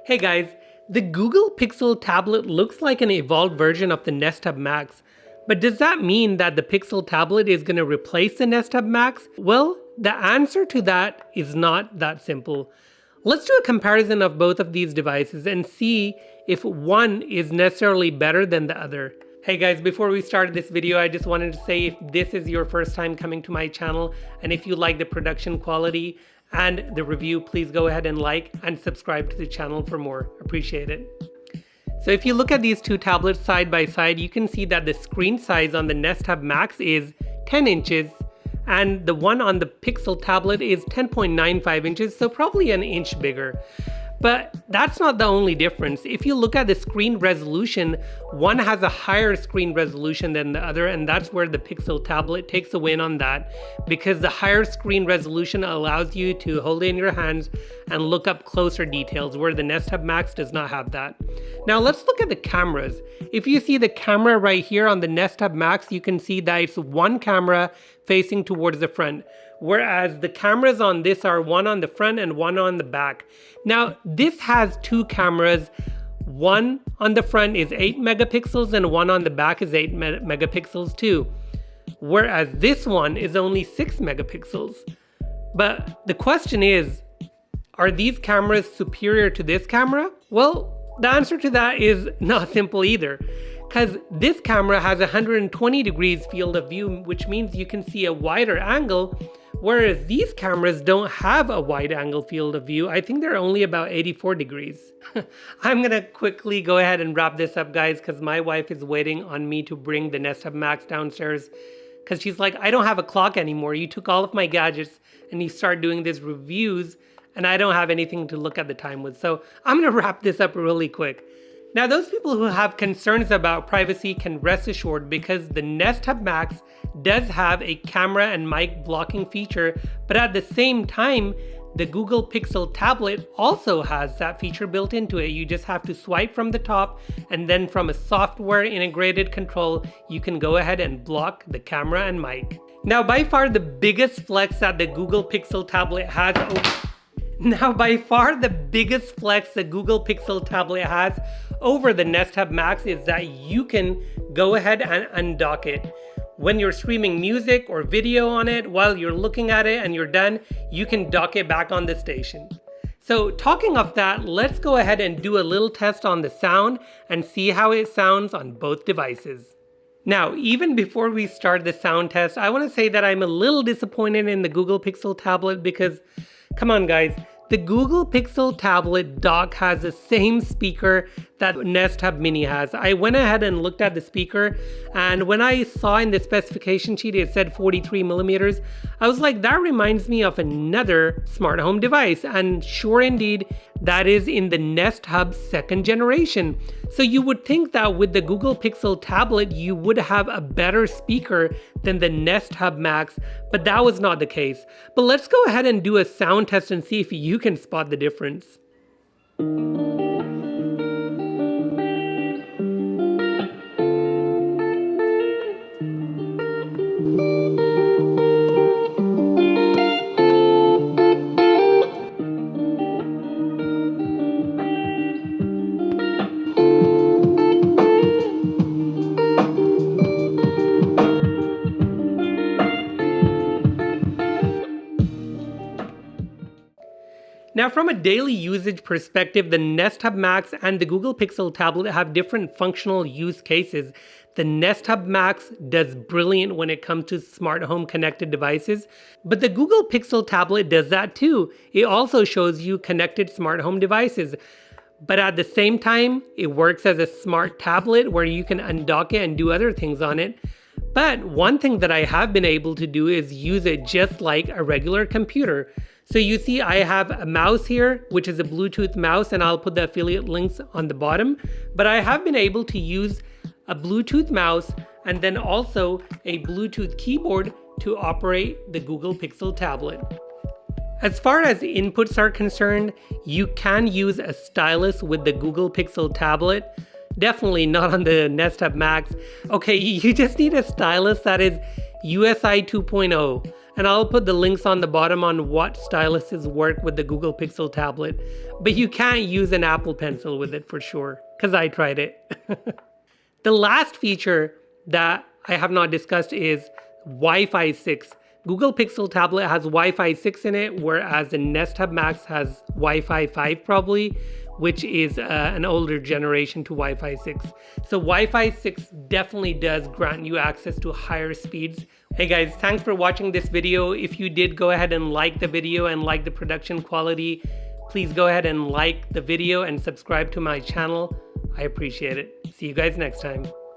Hey guys, the Google Pixel tablet looks like an evolved version of the Nest Hub Max, but does that mean that the Pixel tablet is going to replace the Nest Hub Max? Well, the answer to that is not that simple. Let's do a comparison of both of these devices and see if one is necessarily better than the other. Hey guys, before we start this video, I just wanted to say if this is your first time coming to my channel and if you like the production quality and the review, please go ahead and like and subscribe to the channel for more. Appreciate it. So if you look at these two tablets side by side, you can see that the screen size on the Nest Hub Max is 10 inches and the one on the Pixel tablet is 10.95 inches, so probably an inch bigger. But that's not the only difference. If you look at the screen resolution, one has a higher screen resolution than the other, and that's where the Pixel tablet takes a win on that, because the higher screen resolution allows you to hold it in your hands and look up closer details, where the Nest Hub Max does not have that. Now let's look at the cameras. If you see the camera right here on the Nest Hub Max, you can see that it's one camera facing towards the front, whereas the cameras on this are one on the front and one on the back. Now, this has two cameras. One on the front is 8 megapixels and one on the back is 8 megapixels too. Whereas this one is only 6 megapixels. But the question is, are these cameras superior to this camera? Well, the answer to that is not simple either, because this camera has 120 degrees field of view, which means you can see a wider angle, whereas these cameras don't have a wide angle field of view. I think they're only about 84 degrees. I'm gonna quickly go ahead and wrap this up, guys, because my wife is waiting on me to bring the Nest Hub Max downstairs, because she's like, I don't have a clock anymore. You took all of my gadgets and you start doing these reviews and I don't have anything to look at the time with. So I'm gonna wrap this up really quick. Now, those people who have concerns about privacy can rest assured, because the Nest Hub Max does have a camera and mic blocking feature, but at the same time, the Google Pixel tablet also has that feature built into it. You just have to swipe from the top, and then from a software integrated control, you can go ahead and block the camera and mic. Now, by far the biggest flex that the Google Pixel tablet has over the Nest Hub Max is that you can go ahead and undock it. When you're streaming music or video on it, while you're looking at it and you're done, you can dock it back on the station. So talking of that, let's go ahead and do a little test on the sound and see how it sounds on both devices. Now, even before we start the sound test, I want to say that I'm a little disappointed in the Google Pixel tablet because, come on guys, the Google Pixel tablet dock has the same speaker that Nest Hub Mini has. I went ahead and looked at the speaker, and when I saw in the specification sheet it said 43 millimeters, I was like, that reminds me of another smart home device. And sure indeed, that is in the Nest Hub 2nd generation. So you would think that with the Google Pixel tablet, you would have a better speaker than the Nest Hub Max, but that was not the case. But let's go ahead and do a sound test and see if you can spot the difference. Now, from a daily usage perspective, the Nest Hub Max and the Google Pixel tablet have different functional use cases. The Nest Hub Max does brilliant when it comes to smart home connected devices, but the Google Pixel tablet does that too. It also shows you connected smart home devices. But at the same time, it works as a smart tablet where you can undock it and do other things on it. But one thing that I have been able to do is use it just like a regular computer. So you see I have a mouse here, which is a Bluetooth mouse, and I'll put the affiliate links on the bottom. But I have been able to use a Bluetooth mouse and then also a Bluetooth keyboard to operate the Google Pixel tablet. As far as inputs are concerned, you can use a stylus with the Google Pixel tablet. Definitely not on the Nest Hub Max. Okay, you just need a stylus that is USI 2.0. And I'll put the links on the bottom on what styluses work with the Google Pixel tablet. But you can't use an Apple Pencil with it for sure, because I tried it. The last feature that I have not discussed is Wi-Fi 6. Google Pixel tablet has Wi-Fi 6 in it, whereas the Nest Hub Max has Wi-Fi 5 probably, which is an older generation to Wi-Fi 6. So Wi-Fi 6 definitely does grant you access to higher speeds. Hey guys, thanks for watching this video. If you did, go ahead and like the video and like the production quality. Please go ahead and like the video and subscribe to my channel. I appreciate it. See you guys next time.